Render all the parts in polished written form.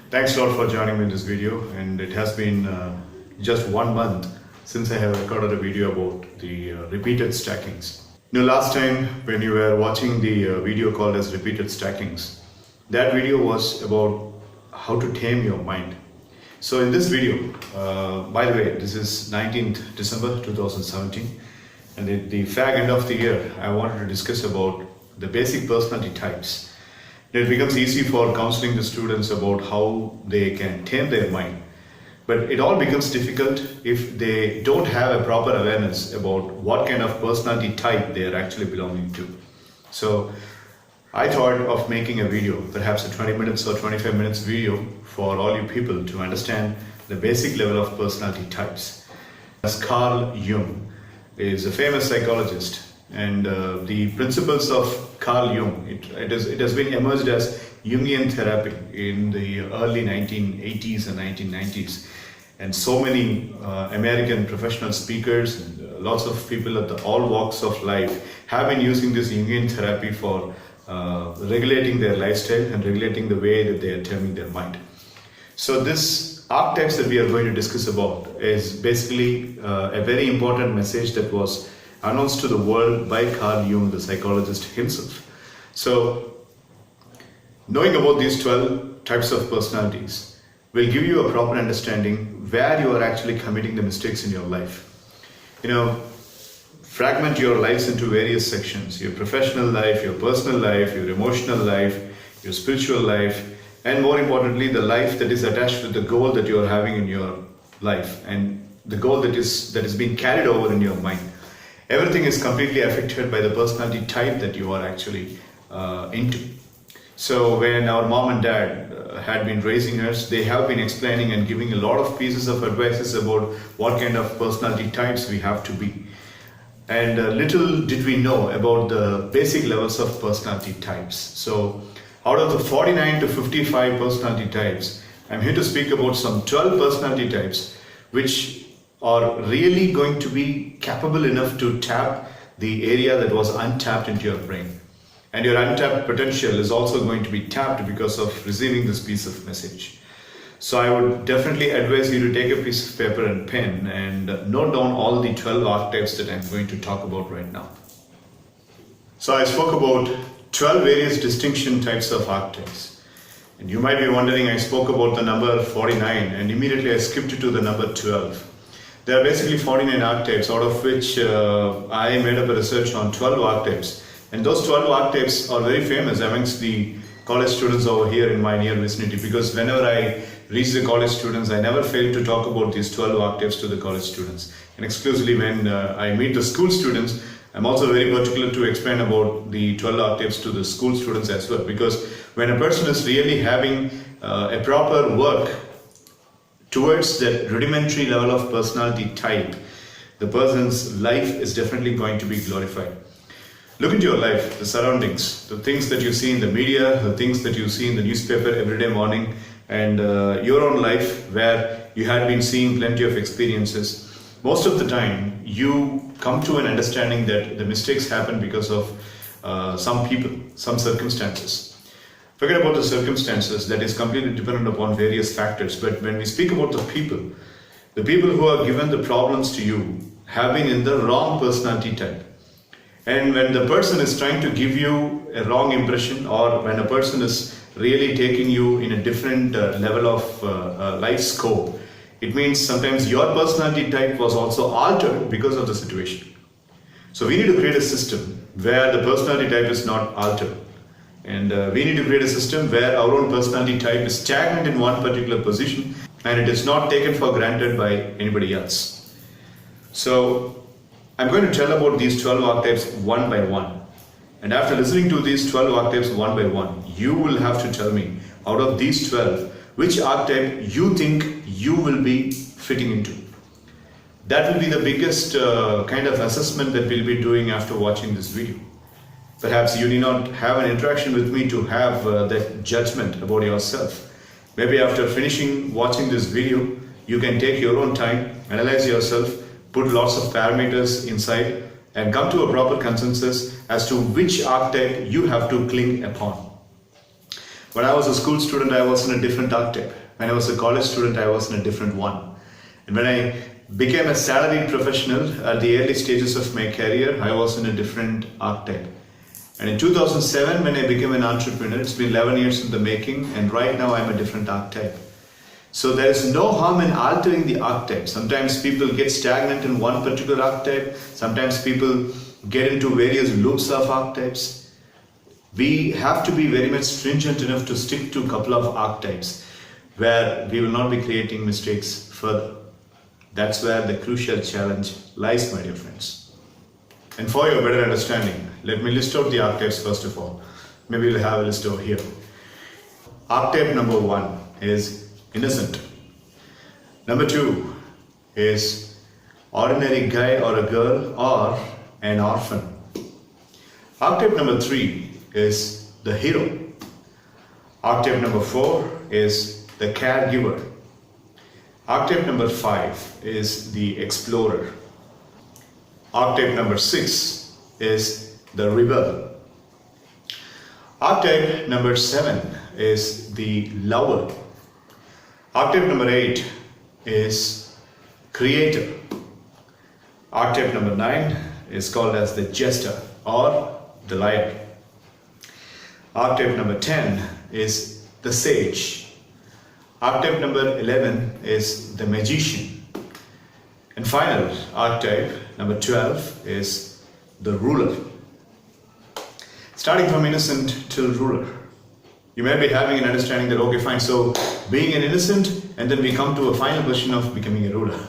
Thanks a lot for joining me in this video, and it has been just 1 month since I have recorded a video about the repeated stackings. Last time when you were watching the video called as repeated stackings, that video was about how to tame your mind. So in this video, by the way, this is 19th December 2017, and at the fag end of the year, I wanted to discuss about the basic personality types. It becomes easy for counseling the students about how they can tame their mind. But it all becomes difficult if they don't have a proper awareness about what kind of personality type they are actually belonging to. So I thought of making a video, perhaps a 20 minutes or 25 minutes video for all you people to understand the basic level of personality types. As Carl Jung is a famous psychologist, and the principles of Carl Jung, it has been emerged as Jungian therapy in the early 1980s and 1990s. And so many American professional speakers and lots of people at all walks of life have been using this Jungian therapy for regulating their lifestyle and regulating the way that they are taming their mind. So this archetypes that we are going to discuss about is basically a very important message that was announced to the world by Carl Jung, the psychologist himself. So knowing about these 12 types of personalities will give you a proper understanding where you are actually committing the mistakes in your life. Fragment your lives into various sections: your professional life, your personal life, your emotional life, your spiritual life, and more importantly, the life that is attached with the goal that you are having in your life and the goal that is being carried over in your mind. Everything is completely affected by the personality type that you are actually into. So when our mom and dad had been raising us, they have been explaining and giving a lot of pieces of advices about what kind of personality types we have to be. And little did we know about the basic levels of personality types. So out of the 49 to 55 personality types, I'm here to speak about some 12 personality types which are really going to be capable enough to tap the area that was untapped into your brain. And your untapped potential is also going to be tapped because of receiving this piece of message. So I would definitely advise you to take a piece of paper and pen and note down all the 12 archetypes that I'm going to talk about right now. So I spoke about 12 various distinction types of archetypes. And you might be wondering, I spoke about the number 49 and immediately I skipped to the number 12. There are basically 49 archetypes, out of which I made up a research on 12 archetypes. And those 12 archetypes are very famous amongst the college students over here in my near vicinity, because whenever I reach the college students, I never fail to talk about these 12 archetypes to the college students. And exclusively when I meet the school students, I'm also very particular to explain about the 12 archetypes to the school students as well, because when a person is really having a proper work towards that rudimentary level of personality type, the person's life is definitely going to be glorified. Look into your life, the surroundings, the things that you see in the media, the things that you see in the newspaper every day morning, and your own life where you had been seeing plenty of experiences. Most of the time, you come to an understanding that the mistakes happen because of some people, some circumstances. Forget about the circumstances, that is completely dependent upon various factors. But when we speak about the people who are given the problems to you have been in the wrong personality type. And when the person is trying to give you a wrong impression, or when a person is really taking you in a different level of life scope, it means sometimes your personality type was also altered because of the situation. So we need to create a system where the personality type is not altered. And we need to create a system where our own personality type is stagnant in one particular position and it is not taken for granted by anybody else. So I'm going to tell about these 12 archetypes one by one. And after listening to these 12 archetypes one by one, you will have to tell me, out of these 12, which archetype you think you will be fitting into. That will be the biggest kind of assessment that we'll be doing after watching this video. Perhaps you need not have an interaction with me to have that judgment about yourself. Maybe after finishing watching this video, you can take your own time, analyze yourself, put lots of parameters inside and come to a proper consensus as to which archetype you have to cling upon. When I was a school student, I was in a different archetype. When I was a college student, I was in a different one. And when I became a salaried professional at the early stages of my career, I was in a different archetype. And in 2007, when I became an entrepreneur, it's been 11 years in the making, and right now I'm a different archetype. So there is no harm in altering the archetype. Sometimes people get stagnant in one particular archetype. Sometimes people get into various loops of archetypes. We have to be very much stringent enough to stick to a couple of archetypes where we will not be creating mistakes further. That's where the crucial challenge lies, my dear friends. And for your better understanding, let me list out the archetypes first of all. Maybe we'll have a list over here. Archetype number 1 is innocent. Number 2 is ordinary guy or a girl or an orphan. Archetype number 3 is the hero. Archetype number 4 is the caregiver. Archetype number 5 is the explorer. Archetype number 6 is the rebel. Archetype number 7 is the lover. Archetype number 8 is creator. Archetype number 9 is called as the jester or the liar. Archetype number 10 is the sage. Archetype number 11 is the magician. And final archetype number 12 is the ruler. Starting from innocent till ruler. You may be having an understanding that, okay, fine, so being an innocent and then we come to a final version of becoming a ruler.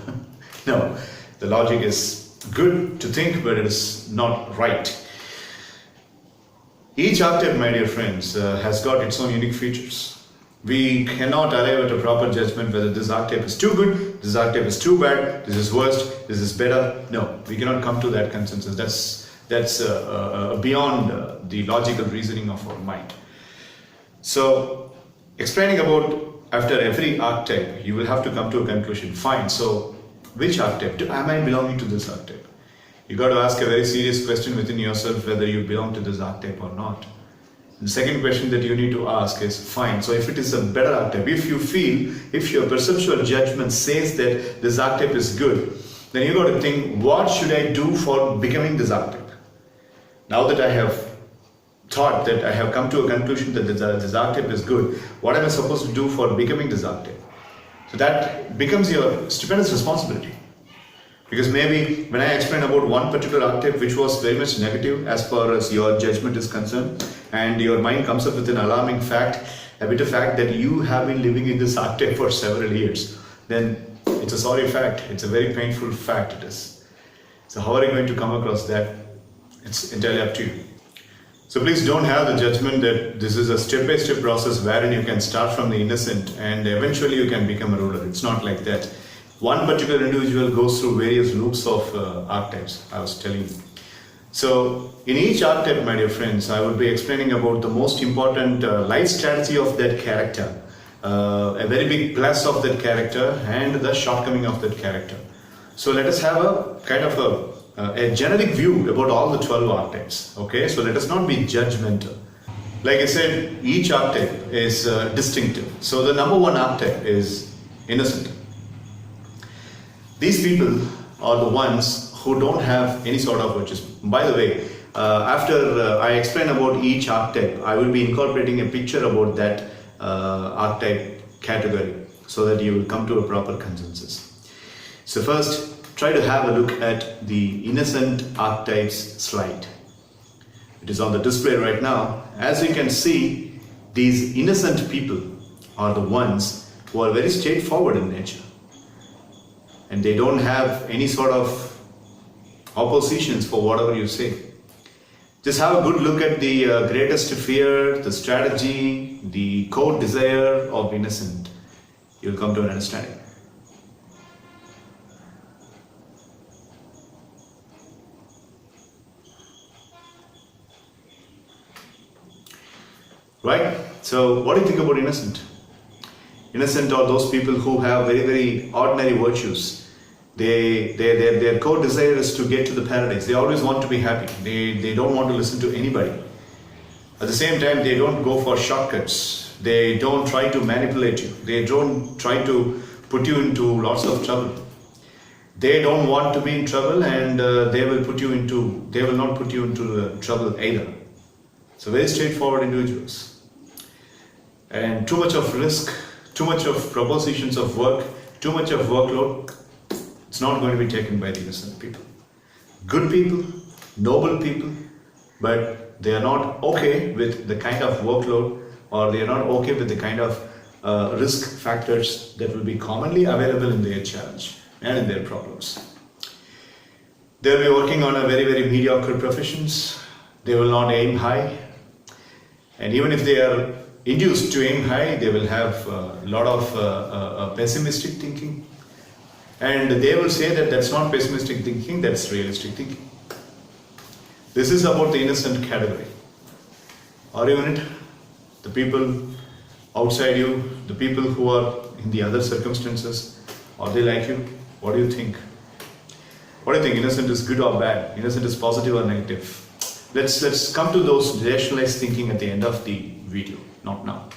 No, the logic is good to think, but it is not right. Each archetype, my dear friends, has got its own unique features. We cannot arrive at a proper judgment whether this archetype is too good, this archetype is too bad, this is worst, this is better. No, we cannot come to that consensus. That's beyond the logical reasoning of our mind. So, explaining about after every archetype, you will have to come to a conclusion. Fine, so which archetype? Am I belonging to this archetype? You got to ask a very serious question within yourself whether you belong to this archetype or not. The second question that you need to ask is, fine, so if it is a better archetype, if you feel, if your perceptual judgment says that this archetype is good, then you got to think, what should I do for becoming this archetype? Now that I have thought, that I have come to a conclusion that this archetype is good, what am I supposed to do for becoming this archetype? So that becomes your stupendous responsibility. Because maybe when I explain about one particular archetype which was very much negative as far as your judgment is concerned, and your mind comes up with an alarming fact, a bitter fact that you have been living in this archetype for several years, then it's a sorry fact, it's a very painful fact it is. So how are you going to come across that? It's entirely up to you. So please don't have the judgment that this is a step-by-step process wherein you can start from the innocent and eventually you can become a ruler. It's not like that. One particular individual goes through various loops of archetypes, I was telling you. So in each archetype, my dear friends, I would be explaining about the most important life strategy of that character, a very big plus of that character and the shortcoming of that character. So let us have a kind of a generic view about all the 12 archetypes. Okay, so let us not be judgmental. Like I said, each archetype is distinctive. So the number 1 archetype is innocent. These people are the ones who don't have any sort of virtues. By the way, after I explain about each archetype, I will be incorporating a picture about that archetype category so that you will come to a proper consensus. So first, try to have a look at the innocent archetypes slide. It is on the display right now. As you can see, these innocent people are the ones who are very straightforward in nature. And they don't have any sort of oppositions for whatever you say. Just have a good look at the greatest fear, the strategy, the core desire of innocent. You'll come to an understanding. Right? So what do you think about innocent? Innocent are those people who have very, very ordinary virtues. Their core desire is to get to the paradise. They always want to be happy. They don't want to listen to anybody. At the same time, they don't go for shortcuts. They don't try to manipulate you. They don't try to put you into lots of trouble. They don't want to be in trouble, and they will not put you into trouble either. So very straightforward individuals. And too much of risk, too much of propositions of work, too much of workload, it's not going to be taken by the innocent people. Good people, noble people, but they are not okay with the kind of workload, or they are not okay with the kind of risk factors that will be commonly available in their challenge and in their problems. They'll be working on a very, very mediocre professions. They will not aim high. And even if they are induced to aim high, they will have a lot of pessimistic thinking. And they will say that that's not pessimistic thinking, that's realistic thinking. This is about the innocent category. Are you in it? The people outside you, the people who are in the other circumstances, are they like you? What do you think? What do you think? Innocent is good or bad? Innocent is positive or negative? Let's come to those rationalized thinking at the end of the video, not now.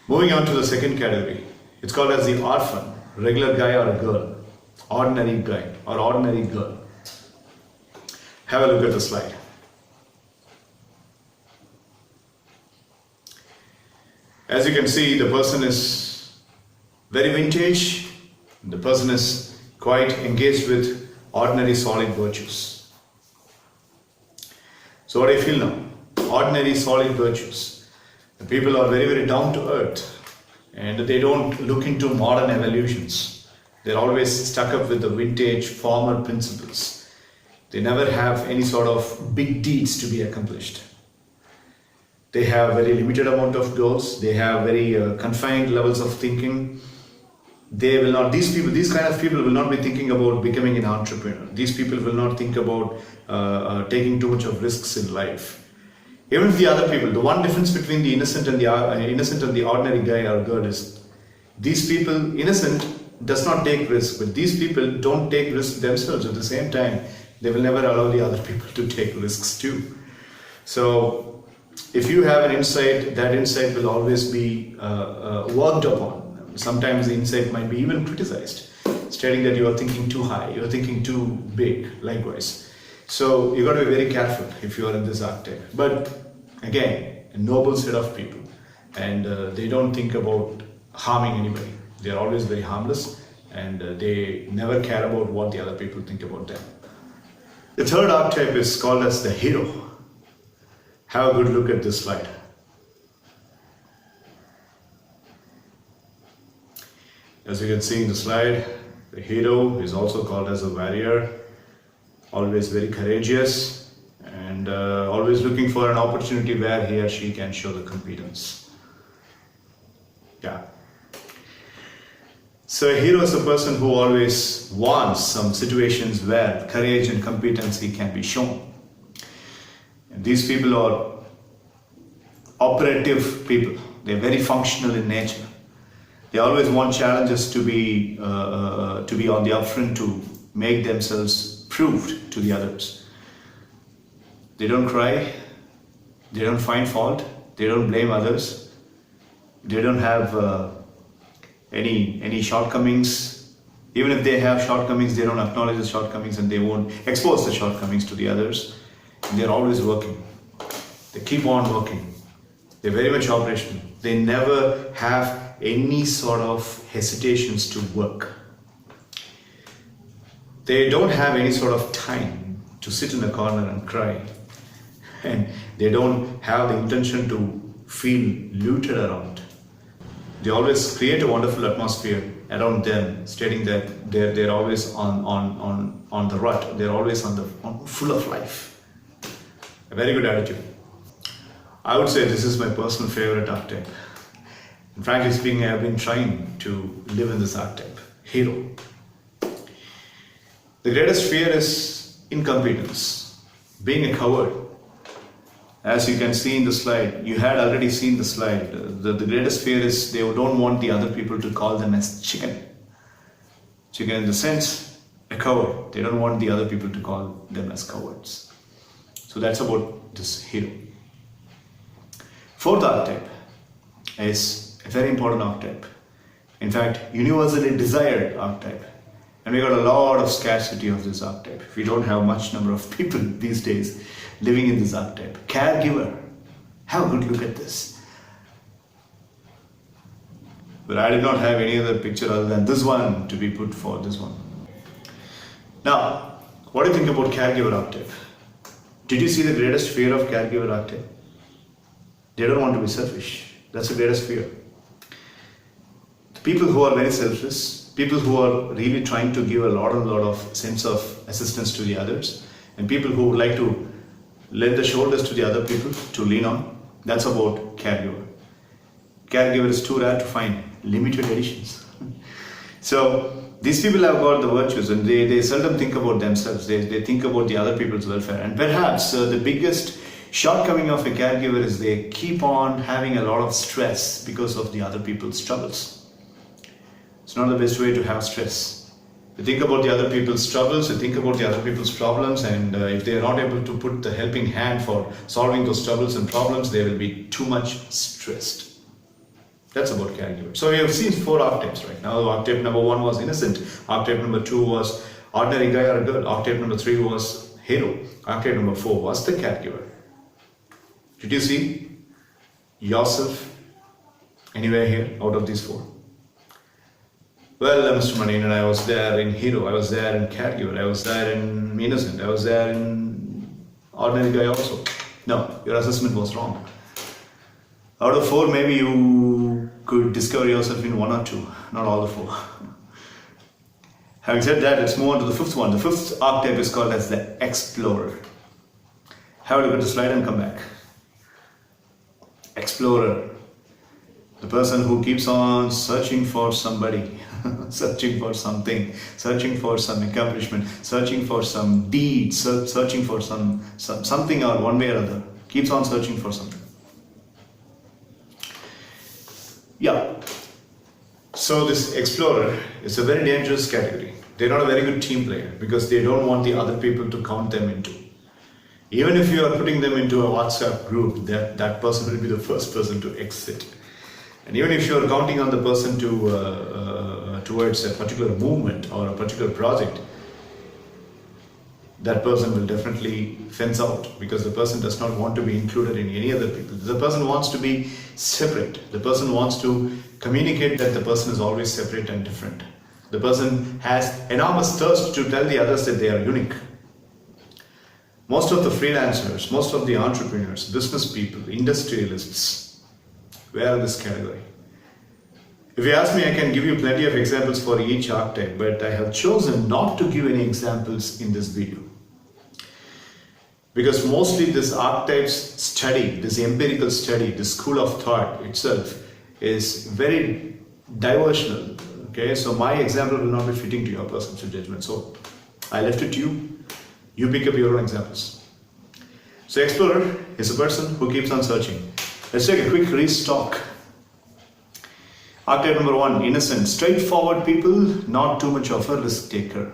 Moving on to the second category. It's called as the orphan, regular guy or a girl, ordinary guy or ordinary girl. Have a look at the slide. As you can see, the person is very vintage. The person is quite engaged with ordinary solid virtues. So what do you feel now? Ordinary solid virtues. The people are very, very down to earth, and they don't look into modern evolutions. They're always stuck up with the vintage former principles. They never have any sort of big deeds to be accomplished. They have very limited amount of goals. They have very confined levels of thinking. They will not, these kind of people will not be thinking about becoming an entrepreneur. These people will not think about taking too much of risks in life. Even if the other people, the one difference between the innocent and the ordinary guy or girl is, these people, innocent does not take risks, but these people don't take risks themselves. At the same time, they will never allow the other people to take risks too. So if you have an insight, that insight will always be worked upon. Sometimes the insight might be even criticized, stating that you are thinking too high, you are thinking too big, likewise. So you got to be very careful if you are in this archetype. But again, a noble set of people, and they don't think about harming anybody. They are always very harmless, and they never care about what the other people think about them. The third archetype is called as the hero. Have a good look at this slide. As you can see in the slide, the hero is also called as a warrior, always very courageous, and always looking for an opportunity where he or she can show the competence. Yeah. So a hero is a person who always wants some situations where courage and competency can be shown. And these people are operative people. They're very functional in nature. They always want challenges to be on the upfront to make themselves proved to the others. They don't cry. They don't find fault. They don't blame others. They don't have any shortcomings. Even if they have shortcomings, they don't acknowledge the shortcomings, and they won't expose the shortcomings to the others. And they're always working. They keep on working. They're very much operational. They never have any sort of hesitations to work. They don't have any sort of time to sit in a corner and cry. And they don't have the intention to feel looted around. They always create a wonderful atmosphere around them, stating that they're always on the rut. They're always full of life. A very good attitude. I would say this is my personal favorite archetype. And frankly speaking, I have been trying to live in this archetype, hero. The greatest fear is incompetence, being a coward. As you can see in the slide, you had already seen the slide. The greatest fear is they don't want the other people to call them as chicken. Chicken in the sense, a coward. They don't want the other people to call them as cowards. So that's about this hero. Fourth archetype is a very important archetype. In fact, universally desired archetype. And we got a lot of scarcity of this archetype. We don't have much number of people these days living in this archetype. Caregiver. Have a good look at this. But I did not have any other picture other than this one to be put for this one. Now, what do you think about caregiver archetype? Did you see the greatest fear of caregiver archetype? They don't want to be selfish. That's the greatest fear. The people who are very selfless, people who are really trying to give a lot of sense of assistance to the others, and people who would like to lend the shoulders to the other people to lean on, that's about caregiver. Caregiver is too rare to find, limited editions. So these people have got the virtues, and they seldom think about themselves. They think about the other people's welfare. And perhaps the biggest shortcoming of a caregiver is they keep on having a lot of stress because of the other people's troubles. It's not the best way to have stress. You think about the other people's troubles, you think about the other people's problems, and if they are not able to put the helping hand for solving those troubles and problems, they will be too much stressed. That's about caregiver. So we have seen 4 archetypes right now. Archetype number 1 was innocent. Archetype number 2 was ordinary guy or girl. Archetype number 3 was hero. Archetype number 4 was the caregiver. Did you see yourself anywhere here out of these 4? Well, Mr. Manikandan, I was there in hero, I was there in caregiver, I was there in innocent, I was there in ordinary guy also. No, your assessment was wrong. Out of 4, maybe you could discover yourself in 1 or 2, not all the 4. Having said that, let's move on to the 5th one. The 5th archetype is called as the explorer. Have a look at the slide and come back. Explorer. The person who keeps on searching for somebody, searching for something, searching for some accomplishment, searching for some deed, searching for something or one way or other. Keeps on searching for something. Yeah. So this explorer is a very dangerous category. They're not a very good team player because they don't want the other people to count them into. Even if you are putting them into a WhatsApp group, that person will be the first person to exit. And even if you are counting on the person towards a particular movement or a particular project, that person will definitely fence out because the person does not want to be included in any other people. The person wants to be separate. The person wants to communicate that the person is always separate and different. The person has enormous thirst to tell the others that they are unique. Most of the freelancers, most of the entrepreneurs, business people, industrialists, were in this category. If you ask me, I can give you plenty of examples for each archetype, but I have chosen not to give any examples in this video. Because mostly this archetypes study, this empirical study, this school of thought itself is very diversional. Okay, so my example will not be fitting to your personal judgment. So I left it to you. You pick up your own examples. So explorer is a person who keeps on searching. Let's take a quick restock. Archetype number 1, innocent, straightforward people, not too much of a risk taker.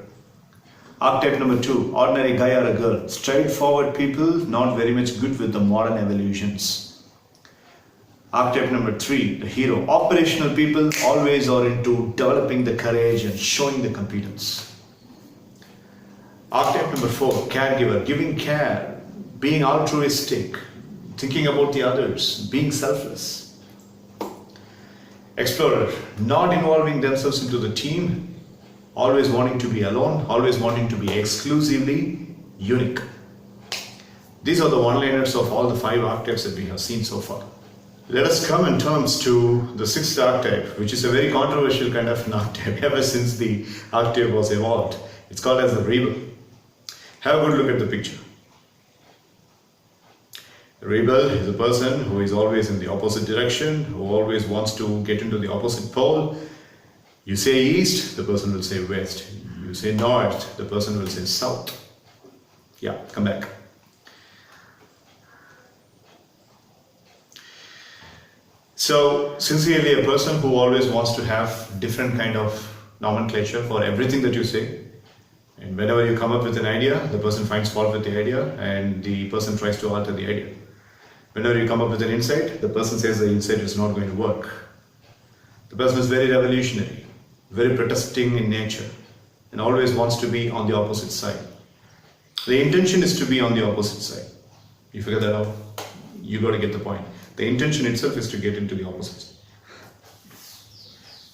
Archetype number 2, ordinary guy or a girl, straightforward people, not very much good with the modern evolutions. Archetype number 3, the hero, operational people, always are into developing the courage and showing the competence. Archetype number 4, caregiver, giving care, being altruistic, thinking about the others, being selfless. Explorer, not involving themselves into the team, always wanting to be alone, always wanting to be exclusively unique. These are the one-liners of all the 5 archetypes that we have seen so far. Let us come in terms to the 6th archetype, which is a very controversial kind of an archetype ever since the archetype was evolved. It's called as the rebel. Have a good look at the picture. The rebel is a person who is always in the opposite direction, who always wants to get into the opposite pole. You say east, the person will say west. You say north, the person will say south. Yeah, come back. So, sincerely, a person who always wants to have different kind of nomenclature for everything that you say. And whenever you come up with an idea, the person finds fault with the idea and the person tries to alter the idea. Whenever you come up with an insight, the person says the insight is not going to work. The person is very revolutionary, very protesting in nature, and always wants to be on the opposite side. The intention is to be on the opposite side. You figure that out, you got to get the point. The intention itself is to get into the opposite side.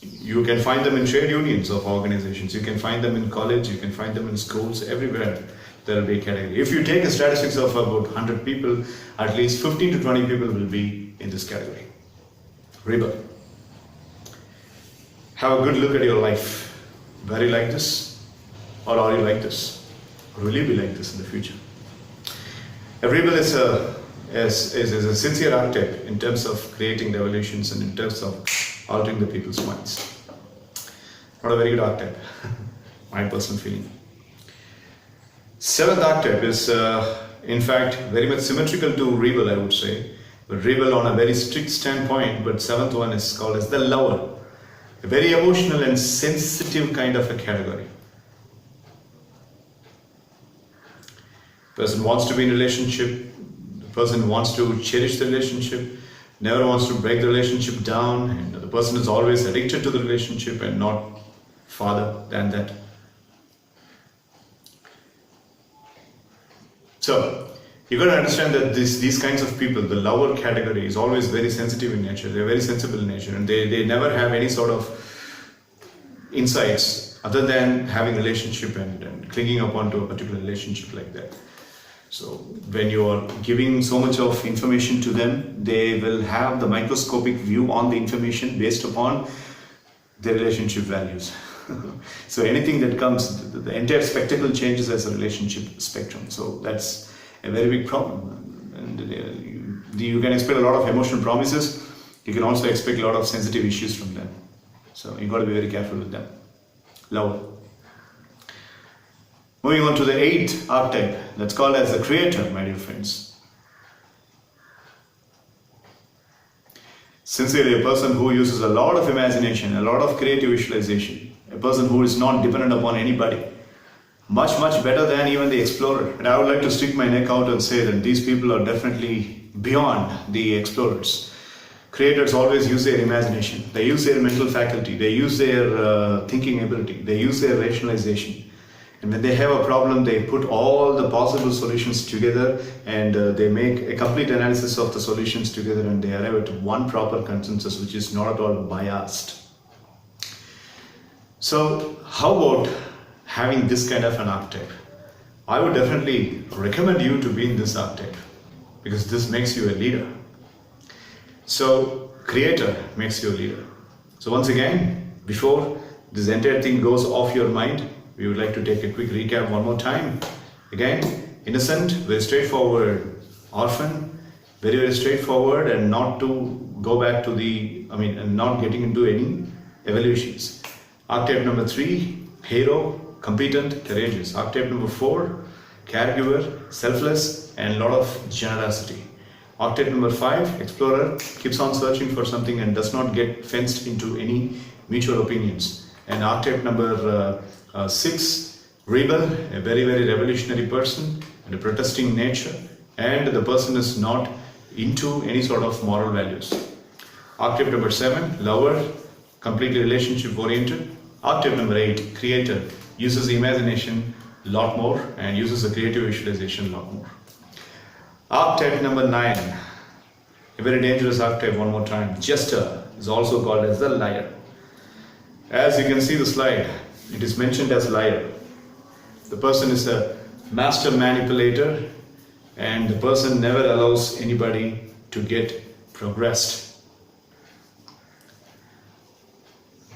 You can find them in trade unions of organizations, you can find them in college, you can find them in schools, everywhere there will be a category. If you take the statistics of about 100 people, at least 15 to 20 people will be in this category. Rebel. Have a good look at your life. Were you like this? Or are you like this? Or will you be like this in the future? A rebel is a sincere archetype in terms of creating revolutions and in terms of altering the people's minds. Not a very good archetype, my personal feeling. Seventh archetype is in fact very much symmetrical to rebel, I would say, but rebel on a very strict standpoint. But seventh one is called as the lover, a very emotional and sensitive kind of a category. Person wants to be in a relationship, the person wants to cherish the relationship, never wants to break the relationship down, and the person is always addicted to the relationship and not farther than that. So, you got to understand that these kinds of people, the lover category, is always very sensitive in nature. They're very sensible in nature, and they never have any sort of insights other than having a relationship and clinging upon to a particular relationship like that. So when you are giving so much of information to them, they will have the microscopic view on the information based upon their relationship values. So anything that comes, the entire spectacle changes as a relationship spectrum. So that's a very big problem. And you can expect a lot of emotional promises. You can also expect a lot of sensitive issues from them. So you got to be very careful with them. Love. Moving on to the eighth archetype, that's called as the creator, my dear friends. Sincerely, a person who uses a lot of imagination, a lot of creative visualization, a person who is not dependent upon anybody, much better than even the explorer. And I would like to stick my neck out and say that these people are definitely beyond the explorers. Creators always use their imagination, they use their mental faculty, they use their thinking ability, they use their rationalization. And when they have a problem, they put all the possible solutions together and they make a complete analysis of the solutions together and they arrive at one proper consensus which is not at all biased. So how about having this kind of an archetype? I would definitely recommend you to be in this archetype because this makes you a leader. So creator makes you a leader. So once again, before this entire thing goes off your mind, we would like to take a quick recap one more time. Again, innocent, very straightforward, orphan, very straightforward, and not to go back to and not getting into any evolutions. Archetype number 3, hero, competent, courageous. Archetype number 4, caregiver, selfless, and a lot of generosity. Archetype number 5, explorer, keeps on searching for something and does not get fenced into any mutual opinions. And archetype number 6, rebel, a very revolutionary person and a protesting nature, and the person is not into any sort of moral values. Archetype number 7, lover, completely relationship oriented. Archetype number 8, creator, uses the imagination a lot more and uses the creative visualization a lot more. Archetype number 9, a very dangerous archetype one more time, jester, is also called as the liar. As you can see the slide, it is mentioned as liar. The person is a master manipulator and the person never allows anybody to get progressed.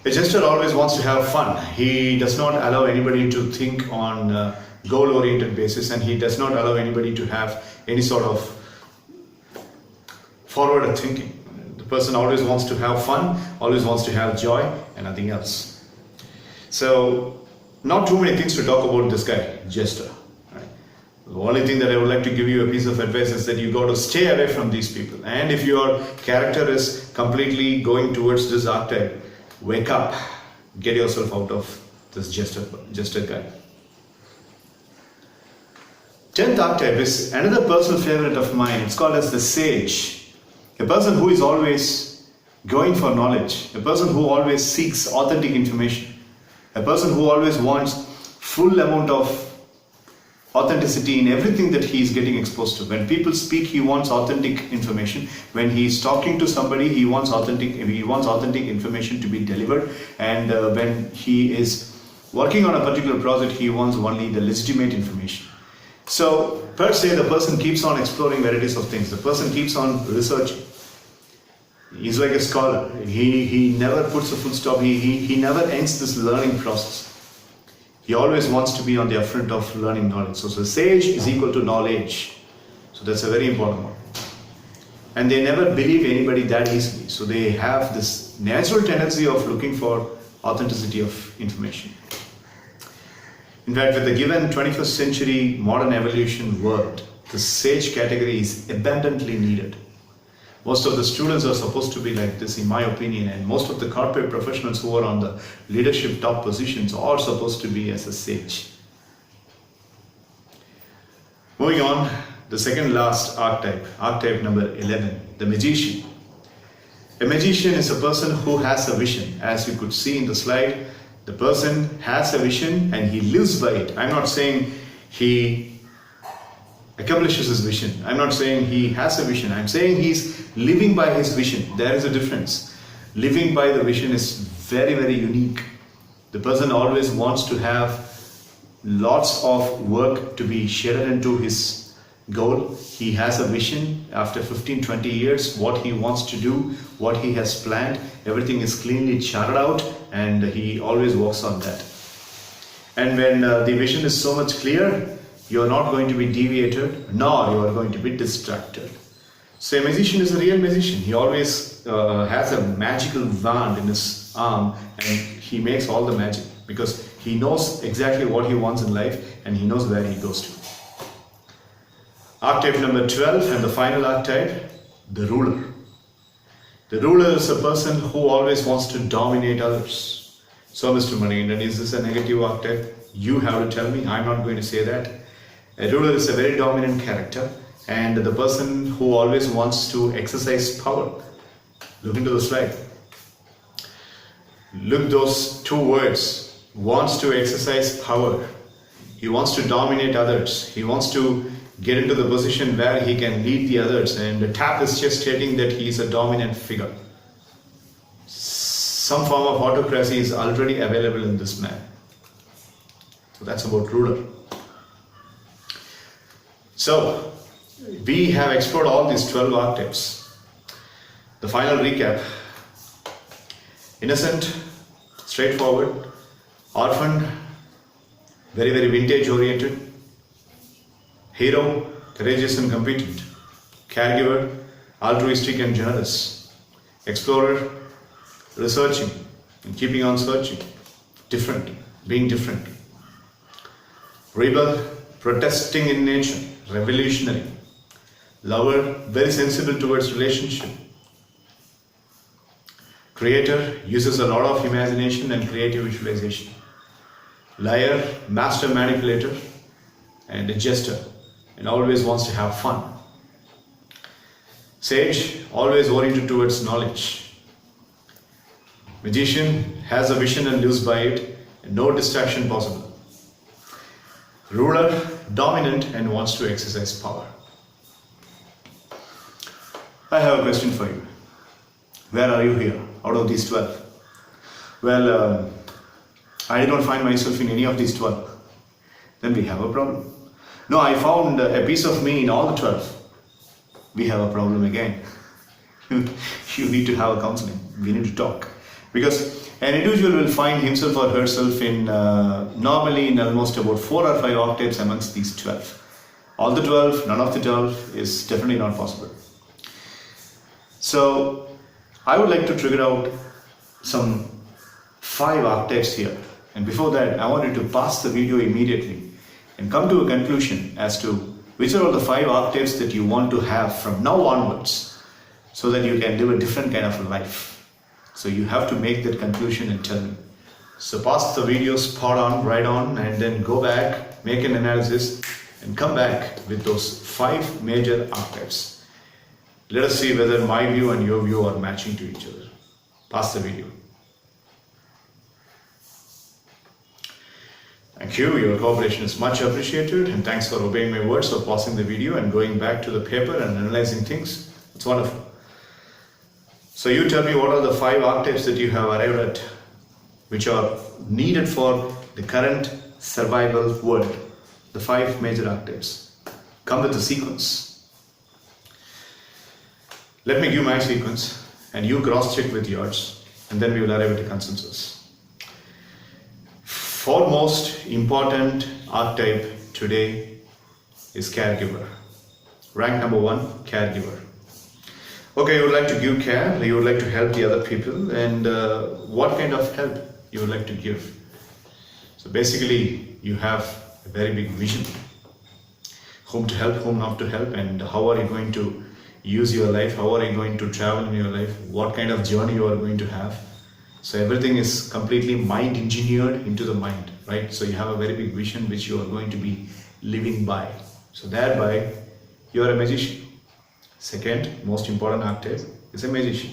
A jester always wants to have fun. He does not allow anybody to think on a goal-oriented basis and he does not allow anybody to have any sort of forward thinking. The person always wants to have fun, always wants to have joy and nothing else. So, not too many things to talk about this guy, jester. Right? The only thing that I would like to give you a piece of advice is that you got to stay away from these people. And if your character is completely going towards this archetype, wake up, get yourself out of this jester guy. 10th archetype is another personal favorite of mine. It's called as the sage. A person who is always going for knowledge. A person who always seeks authentic information. A person who always wants full amount of authenticity in everything that he is getting exposed to. When people speak, he wants authentic information. When he is talking to somebody, he wants authentic information to be delivered. And when he is working on a particular project, he wants only the legitimate information. So per se, the person keeps on exploring varieties of things. The person keeps on researching. He's like a scholar. He never puts a full stop. He never ends this learning process. He always wants to be on the upfront of learning knowledge. So sage is equal to knowledge. So that's a very important one. And they never believe anybody that easily. So they have this natural tendency of looking for authenticity of information. In fact, with the given 21st century modern evolution world, the sage category is abundantly needed. Most of the students are supposed to be like this, in my opinion, and most of the corporate professionals who are on the leadership top positions are supposed to be as a sage. Moving on, the second last archetype, archetype number 11, the magician. A magician is a person who has a vision. As you could see in the slide, the person has a vision and he lives by it. I'm not saying he accomplishes his vision. I'm not saying he has a vision. I'm saying he's living by his vision. There is a difference. Living by the vision is very, very unique. The person always wants to have lots of work to be shared into his goal. He has a vision after 15-20 years, what he wants to do, what he has planned. Everything is cleanly charted out and he always works on that. And when the vision is so much clear, you are not going to be deviated, nor you are going to be distracted. So a magician is a real magician. He always has a magical wand in his arm and he makes all the magic because he knows exactly what he wants in life and he knows where he goes to. Archetype number 12 and the final archetype, the ruler. The ruler is a person who always wants to dominate others. So Mr. Manikandan, is this a negative archetype? You have to tell me. I'm not going to say that. A ruler is a very dominant character and the person who always wants to exercise power. Look into the slide. Look those two words. Wants to exercise power. He wants to dominate others. He wants to get into the position where he can lead the others, and the tap is just stating that he is a dominant figure. Some form of autocracy is already available in this man. So that's about ruler. So we have explored all these 12 archetypes. The final recap: innocent, straightforward; orphan, very, very vintage oriented; hero, courageous and competent; caregiver, altruistic and generous; explorer, researching and keeping on searching; different, being different; rebel, protesting in nature, revolutionary; lover, very sensible towards relationship; creator, uses a lot of imagination and creative visualization; liar, master manipulator and a jester, and always wants to have fun; sage, always oriented towards knowledge; magician, has a vision and lives by it, and no distraction possible; ruler, dominant and wants to exercise power. I have a question for you. Where are you here out of these 12? Well, I did not find myself in any of these 12. Then we have a problem. No, I found a piece of me in all the 12. We have a problem again. You need to have a counseling. We need to talk. Because an individual will find himself or herself in normally in almost about 4 or 5 archetypes amongst these 12. All the 12, none of the 12 is definitely not possible. So I would like to trigger out some 5 archetypes here. And before that, I want you to pause the video immediately and come to a conclusion as to which are all the 5 archetypes that you want to have from now onwards so that you can live a different kind of a life. So you have to make that conclusion and tell me. So pause the video, spot on, right on, and then go back, make an analysis and come back with those 5 major archetypes. Let us see whether my view and your view are matching to each other. Pass the video. Thank you. Your cooperation is much appreciated, and thanks for obeying my words of pausing the video and going back to the paper and analyzing things. It's wonderful. So you tell me, what are the 5 archetypes that you have arrived at, which are needed for the current survival world? The 5 major archetypes. Come with a sequence. Let me give my sequence and you cross-check with yours, and then we will arrive at a consensus. Foremost important archetype today is caregiver. Rank number 1, caregiver. Okay, you would like to give care, you would like to help the other people, and what kind of help you would like to give? So basically, you have a very big vision. Whom to help, whom not to help, and how are you going to use your life, how are you going to travel in your life, what kind of journey you are going to have. So everything is completely mind engineered into the mind, right? So you have a very big vision which you are going to be living by. So thereby, you are a magician. Second most important archetype is a magician.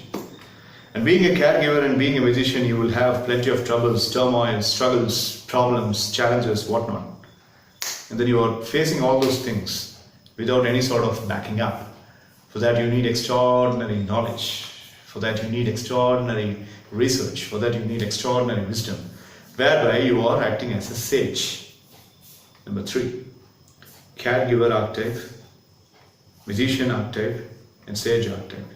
And being a caregiver and being a magician, you will have plenty of troubles, turmoil, struggles, problems, challenges, whatnot. And then you are facing all those things without any sort of backing up. For that you need extraordinary knowledge. For that you need extraordinary research. For that you need extraordinary wisdom. Whereby you are acting as a sage. Number 3, caregiver archetype, magician archetype, and sage archetype.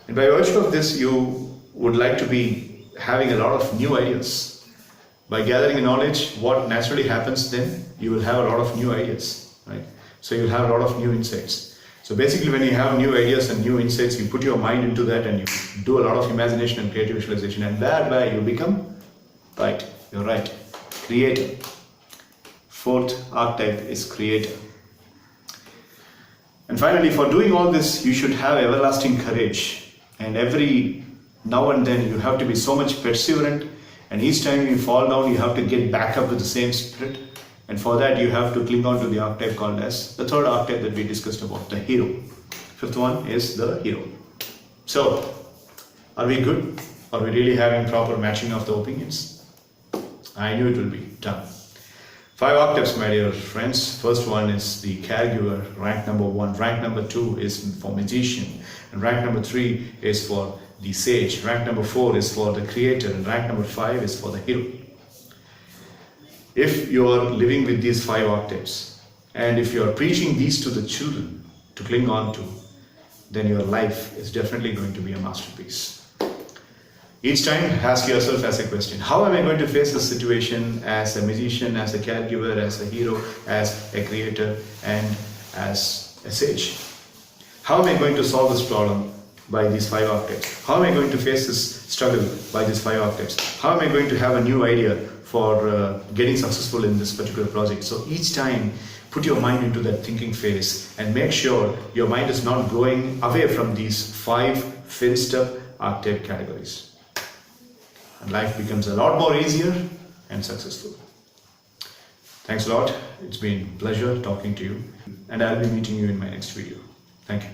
And by virtue of this, you would like to be having a lot of new ideas. By gathering knowledge, what naturally happens then, you will have a lot of new ideas, right? So you'll have a lot of new insights. So basically, when you have new ideas and new insights, you put your mind into that and you do a lot of imagination and creative visualization, and thereby you become, right, you're right, creator. 4th archetype is creator. And finally, for doing all this, you should have everlasting courage. And every now and then, you have to be so much perseverant. And each time you fall down, you have to get back up with the same spirit. And for that, you have to cling on to the archetype called as the 3rd archetype that we discussed about, the hero. 5th one is the hero. So, are we good? Are we really having proper matching of the opinions? I knew it will be done. 5 archetypes, my dear friends. First one is the caregiver, rank number 1. Rank number 2 is for magician. And rank number 3 is for the sage. Rank number 4 is for the creator. And rank number 5 is for the hero. If you are living with these 5 archetypes, and if you are preaching these to the children to cling on to, then your life is definitely going to be a masterpiece. Each time, ask yourself as a question, how am I going to face this situation as a magician, as a caregiver, as a hero, as a creator, and as a sage? How am I going to solve this problem by these 5 archetypes? How am I going to face this struggle by these 5 archetypes? How am I going to have a new idea for getting successful in this particular project? So each time, put your mind into that thinking phase and make sure your mind is not going away from these 5 fenced up archetype categories. And life becomes a lot more easier and successful. Thanks a lot. It's been a pleasure talking to you, and I'll be meeting you in my next video. Thank you.